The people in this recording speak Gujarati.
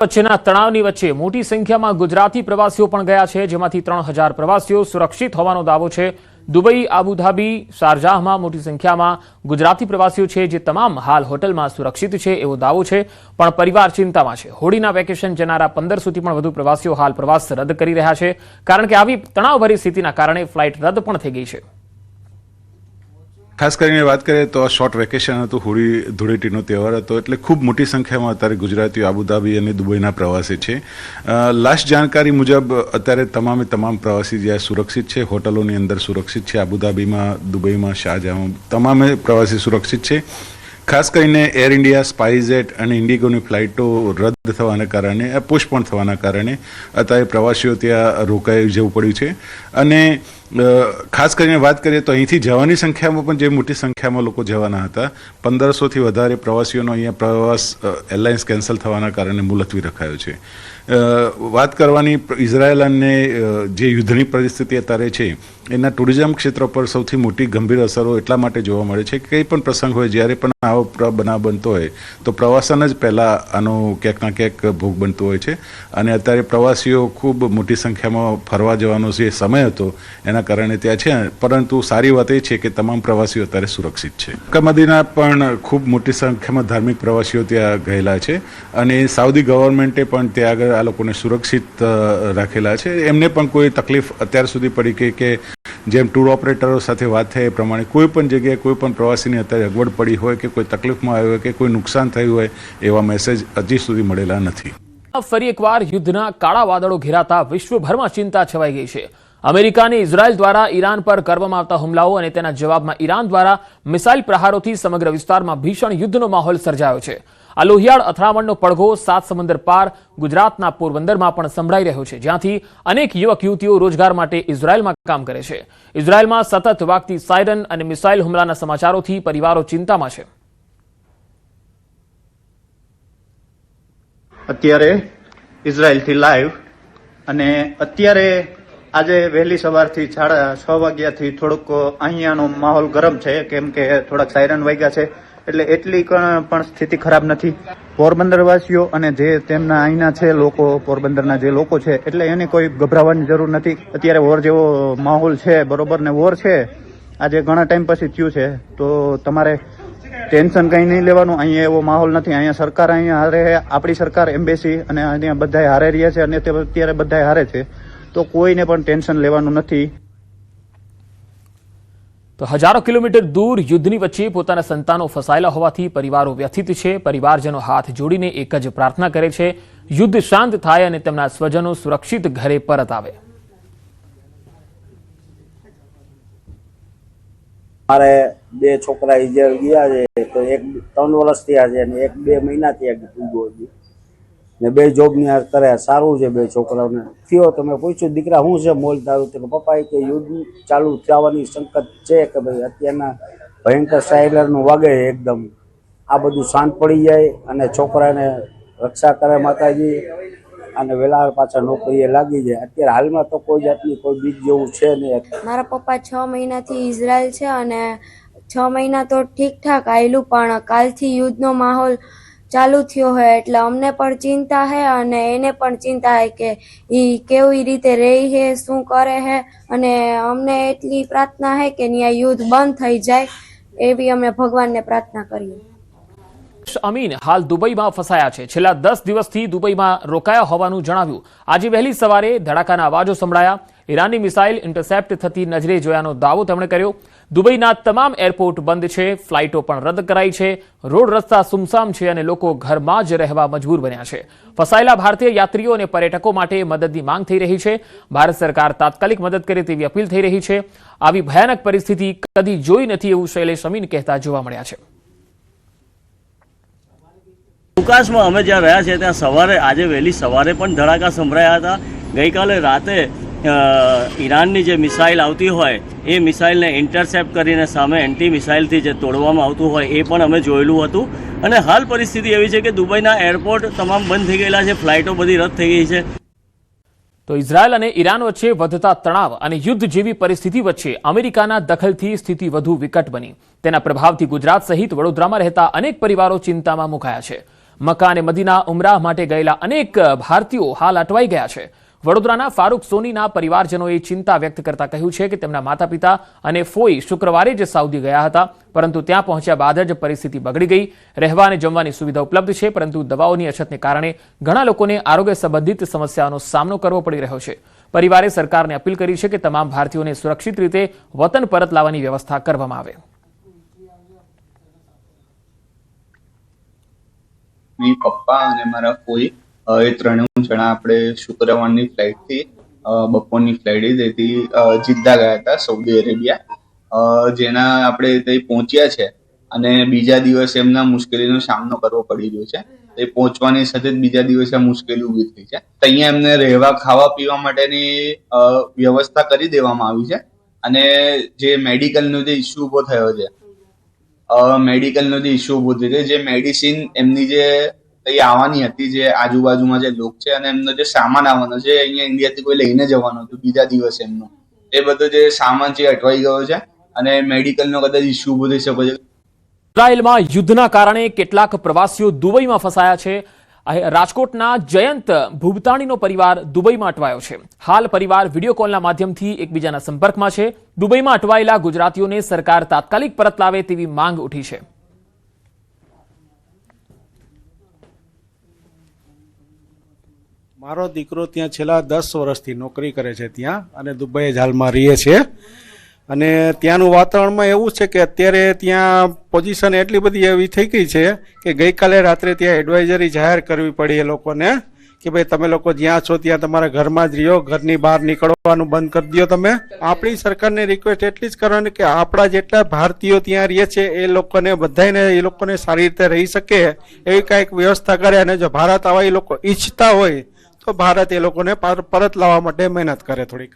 વચ્ચેના તણાવની વચ્ચે મોટી સંખ્યામાં ગુજરાતી પ્રવાસીઓ પણ ગયા છે, જેમાંથી 3000 પ્રવાસીઓ સુરક્ષિત હોવાનો દાવો છે। દુબઈ, આબુધાબી, શારજાહમાં મોટી સંખ્યામાં ગુજરાતી પ્રવાસીઓ છે, જે તમામ હાલ હોટલમાં સુરક્ષિત છે એવો દાવો છે, પણ પરિવાર ચિંતામાં છે। હોળીના વેકેશન જનારા 1500થી પણ વધુ પ્રવાસીઓ હાલ પ્રવાસ રદ કરી રહ્યા છે, કારણ કે આવી તણાવભરી સ્થિતિના કારણે ફ્લાઇટ રદ પણ થઈ ગઈ છે। ખાસ કરીને વાત કરીએ તો શોર્ટ વેકેશન હતું, હોળી ધૂળેટીનો તહેવાર હતો, એટલે ખૂબ મોટી સંખ્યામાં અત્યારે ગુજરાતીઓ આબુધાબી અને દુબઈના પ્રવાસી છે। લાસ્ટ જાણકારી મુજબ અત્યારે તમામ પ્રવાસી જ્યાં સુરક્ષિત છે, હોટલોની અંદર સુરક્ષિત છે। આબુધાબીમાં, દુબઈમાં, શારજાહમાં તમામે પ્રવાસી સુરક્ષિત છે। ખાસ કરીને એર ઇન્ડિયા, સ્પાઇસજેટ અને ઇન્ડિગોની ફ્લાઇટો રદ થવાના કારણે, પોસ્ટપોન થવાના કારણે અત્યારે પ્રવાસીઓ ત્યાં રોકાઈ જવું પડ્યું છે। અને ખાસ કરીને વાત કરીએ તો અહીંથી જવાની સંખ્યામાં પણ જે મોટી સંખ્યામાં લોકો જવાના હતા, 1500થી વધારે પ્રવાસીઓનો અહીંયા પ્રવાસ એરલાઇન્સ કેન્સલ થવાના કારણે મુલતવી રખાયો છે। વાત કરવાની ઇઝરાયલ અને જે યુદ્ધની પરિસ્થિતિ અત્યારે છે એના ટુરિઝમ ક્ષેત્ર પર સૌથી મોટી ગંભીર અસરો એટલા માટે જોવા મળે છે કે કંઈ પણ પ્રસંગ હોય, જ્યારે પણ આવો બનાવ બનતો હોય તો પ્રવાસન જ પહેલાં આનો ક્યાંક ના ક્યાંક ભોગ બનતો હોય છે। અને અત્યારે પ્રવાસીઓ ખૂબ મોટી સંખ્યામાં ફરવા જવાનો જે સમય હતો એના કારણે ત્યાં છે, પરંતુ સારી વાત એ છે કે તમામ પ્રવાસીઓ અત્યારે સુરક્ષિત છે। મક્કા મદીના પણ ખૂબ મોટી સંખ્યામાં ધાર્મિક પ્રવાસીઓ ત્યાં ગયેલા છે અને સાઉદી ગવર્મેન્ટે પણ ત્યાં આગળ આ લોકોને સુરક્ષિત રાખેલા છે। એમને પણ કોઈ તકલીફ અત્યાર સુધી પડી કે જેમ ટૂર ઓપરેટરો સાથે વાત થઈ એ પ્રમાણે કોઈ પણ જગ્યાએ કોઈ પણ પ્રવાસીની અત્યારે અગવડ પડી હોય કે કોઈ તકલીફમાં આવ્યો હોય કે કોઈ નુકસાન થયું હોય એવા મેસેજ હજી સુધી મળેલા નથી। ફરી એકવાર યુદ્ધના કાળા વાદળો ઘેરાતા વિશ્વભરમાં ચિંતા છવાઈ ગઈ છે। અમેરિકા અને ઇઝરાયલ દ્વારા ઈરાન પર કરવામાં આવતા હુમલાઓ અને તેના જવાબમાં ઈરાન દ્વારા મિસાઇલ પ્રહારોથી સમગ્ર વિસ્તારમાં ભીષણ યુદ્ધનો માહોલ સર્જાયો છે। આ લોહિયાળ અથડામણનો પડઘો 7 સમુદ્ર પાર ગુજરાતના પોરબંદરમાં પણ સંભળાઈ રહ્યો છે, જ્યાંથી અનેક યુવક યુવતીઓ રોજગાર માટે ઇઝરાયલમાં કામ કરે છે। ઇઝરાયલમાં સતત વાગતી સાયરન અને મિસાઇલ હુમલાના સમાચારોથી પરિવારો ચિંતામાં છે। અત્યારે ઇઝરાયલથી લાઈવ, અને અત્યારે આજે વહેલી સવારથી 6:30 વાગ્યાથી થોડુંક અહીંયાનો માહોલ ગરમ છે, કેમ કે થોડાક સાયરન વાગ્યા છે, એટલે એટલી પણ સ્થિતિ ખરાબ નથી। પોરબંદરવાસીઓ અને જે તેમના અહીંના છે લોકો, પોરબંદરના જે લોકો છે, એટલે એને કોઈ ગભરાવાની જરૂર નથી। અત્યારે વોર જેવો માહોલ છે, બરોબર ને વોર છે આજે ઘણા ટાઈમ પછી થયું છે, તો તમારે ટેન્શન કંઈ નહીં લેવાનું। અહીંયા એવો માહોલ નથી। અહીંયા સરકાર, અહીંયા હારે આપણી સરકાર, એમ્બેસી અને અહીંયા બધા હારે રહ્યા છે, અને તે અત્યારે બધા હારે છે, તો કોઈને પણ ટેન્શન લેવાનું નથી। તો હજારો કિલોમીટર દૂર યુદ્ધની વચ્ચે પોતાના સંતાનો ફસાયેલા હોવાથી પરિવારો વ્યથિત છે। પરિવારજનો હાથ જોડીને એક જ પ્રાર્થના કરે છે, યુદ્ધ શાંત થાય અને તેમના સ્વજનો સુરક્ષિત ઘરે પરત આવે। મારે 2 છોકરા ઇઝરાયલ ગયા છે, તો એક 3 વર્ષ થયા છે અને એક 2 મહિના થયા છે, ને 2 જોબની કરે સારું છે। 2 છોકરાઓને થયો તો મેં પૂછ્યું, દીકરા શું છે મોલ તારું? તો પપ્પાએ કે યુદ્ધ ચાલુ થવાની સંકટ છે, કે ભાઈ અત્યારના ભયંકર સાયરનનું વાગે એકદમ આ બધું શાંત પડી જાય અને છોકરાને રક્ષા કરે માતાજી, અને વેલા પાછા નોકરીએ લાગી જાય। અત્યારે હાલમાં તો કોઈ જાતની કોઈ બીક જેવું છે નહીં। મારા પપ્પા 6 મહિનાથી ઇઝરાયલ છે, અને 6 મહિના તો ઠીકઠાક આવેલું, પણ કાલથી યુદ્ધનો માહોલ ચાલુ થયો હોય એટલે અમને પણ ચિંતા છે અને એને પણ ચિંતા છે કે એ કેવી રીતે રહી છે, શું કરે છે, અને અમને એટલી પ્રાર્થના છે કે ત્યાં યુદ્ધ બંધ થઈ જાય, એવી અમે ભગવાનને પ્રાર્થના કરીએ। અમીન હાલ દુબઈમાં ફસાયા છે। છેલ્લા 10 દિવસથી દુબઈમાં રોકાયા હોવાનું જણાવ્યું। આજે વહેલી સવારે ધડાકાના અવાજો સંભળાયા। ઈરાનની મિસાઇલ ઇન્ટરસેપ્ટ થતી નજરે જોયાનો દાવો તેમણે કર્યો। દુબઈના તમામ એરપોર્ટ બંધ છે, ફ્લાઇટો પણ રદ કરાઈ છે, રોડ રસ્તા સુમસામ છે અને લોકો ઘરમાં જ રહેવા મજબૂર બન્યા છે। ફસાયેલા ભારતીય યાત્રીઓ અને પર્યટકો માટે મદદની માંગ થઈ રહી છે। ભારત સરકાર તાત્કાલિક મદદ કરે તેવી અપીલ થઈ રહી છે। આવી ભયાનક પરિસ્થિતિ કદી જોઈ નથી એવું શૈલેષ અમીન કહેતા જોવા મળ્યા છે। અવકાશમાં અમે જ્યાં રહ્યા છીએ ત્યાં સવારે, આજે વહેલી સવારે પણ ધડાકા સંભળાયા હતા। ગઈકાલે રાતે ઈરાનની જે મિસાઇલ આવતી હોય એ મિસાઇલને ઇન્ટરસેપ્ટ કરીને સામે એન્ટી મિસાઇલથી જે તોડવામાં આવતું હોય એ પણ અમે જોયેલું હતું। અને હાલ પરિસ્થિતિ એવી છે કે દુબઈના એરપોર્ટ તમામ બંધ થઈ ગયેલા છે, ફ્લાઇટો બધી રદ થઈ ગઈ છે। તો ઇઝરાયલ અને ઈરાન વચ્ચે વધતા તણાવ અને યુદ્ધ જેવી પરિસ્થિતિ વચ્ચે અમેરિકાના દખલથી સ્થિતિ વધુ વિકટ બની। તેના પ્રભાવથી ગુજરાત સહિત વડોદરામાં રહેતા અનેક પરિવારો ચિંતામાં મુકાયા છે। મક્કા અને મદીના ઉમરાહ માટે ગયેલા અનેક ભારતીયો હાલ અટવાઈ ગયા છે. વડોદરાના ફારૂક સોનીના પરિવારજનોએ ચિંતા વ્યક્ત કરતા કહ્યું છે કે તેમના માતા પિતા અને ફોઈ શુક્રવારે જ સાઉદી ગયા હતા, પરંતુ ત્યાં પહોંચ્યા બાદ જ પરિસ્થિતિ બગડી ગઈ. રહેવા અને જમવાની સુવિધા ઉપલબ્ધ છે, પરંતુ દવાઓની અછતને કારણે ઘણા લોકોને આરોગ્ય સંબંધિત સમસ્યાઓનો સામનો કરવો પડી રહ્યો છે. પરિવારે સરકારને અપીલ કરી છે કે તમામ ભારતીયોને સુરક્ષિત રીતે વતન પરત લાવવાની વ્યવસ્થા કરવામાં આવે. પપ્પા અને મારા ફોઈ એ ત્રણેય જણા આપણે શુક્રવારની ફ્લાઇટથી બપોરની ફ્લાઇટ તેથી જિદ્દા ગયા હતા સાઉદી અરેબિયા, જેના આપણે ત્યાં પહોંચ્યા છે અને બીજા દિવસે એમના મુશ્કેલીનો સામનો કરવો પડી રહ્યો છે. તે પહોંચવાની સાથે જ બીજા દિવસે મુશ્કેલી ઊભી થઈ છે. અહીંયા એમને રહેવા ખાવા પીવા માટેની વ્યવસ્થા કરી દેવામાં આવી છે અને જે મેડિકલનો જે ઇસ્યુ ઉભો થયો છે, મેડિકલનો જે ઇસ્યુ ઉભો થયો છે, જે મેડિસિન એમની જે આવવાની હતી, જે આજુબાજુમાં જે લોક છે અને એમનો જે સામાન આવવાનો છે, અહીંયા ઇન્ડિયાથી કોઈ લઈને જવાનું હતું બીજા દિવસે એમનો, એ બધો જે સામાન છે અટવાઈ ગયો છે અને મેડિકલનો કદાચ ઇસ્યુ ઉભો થઈ શકે છે. ઇઝરાયેલમાં યુદ્ધના કારણે કેટલાક પ્રવાસીઓ દુબઈમાં ફસાયા છે. રાજકોટના જયંત ભૂબતાણીનો પરિવાર દુબઈમાં અટવાયો છે. હાલ પરિવાર વિડીયો કોલના માધ્યમથી એકબીજાના સંપર્કમાં છે. દુબઈમાં અટવાયેલા ગુજરાતીઓને સરકાર તાત્કાલિક પરત લાવે તેવી માંગ ઉઠી છે. મારો દીકરો ત્યાં છેલ્લા 10 વર્ષથી નોકરી કરે છે ત્યાં, અને દુબઈ જ હાલમાં રહે છે. અને ત્યાંનું વાતાવરણમાં એવું છે કે અત્યારે ત્યાં પોઝિશન એટલી બધી એવી થઈ ગઈ છે કે ગઈકાલે રાત્રે ત્યાં એડવાઇઝરી જાહેર કરવી પડી એ લોકોને કે ભાઈ તમે લોકો જ્યાં છો ત્યાં તમારા ઘરમાં જ રહ્યો, ઘરની બહાર નીકળવાનું બંધ કરી દો. તમે આપણી સરકારને રિક્વેસ્ટ એટલી જ કરવાની કે આપણા જેટલા ભારતીયો ત્યાં રહે છે એ લોકોને બધાને એ લોકોને સારી રીતે રહી શકે એવી કાંઈક વ્યવસ્થા કરે, અને જો ભારત આવા એ લોકો ઈચ્છતા હોય તો ભારત એ લોકોને પરત લાવવા માટે મહેનત કરે થોડીક.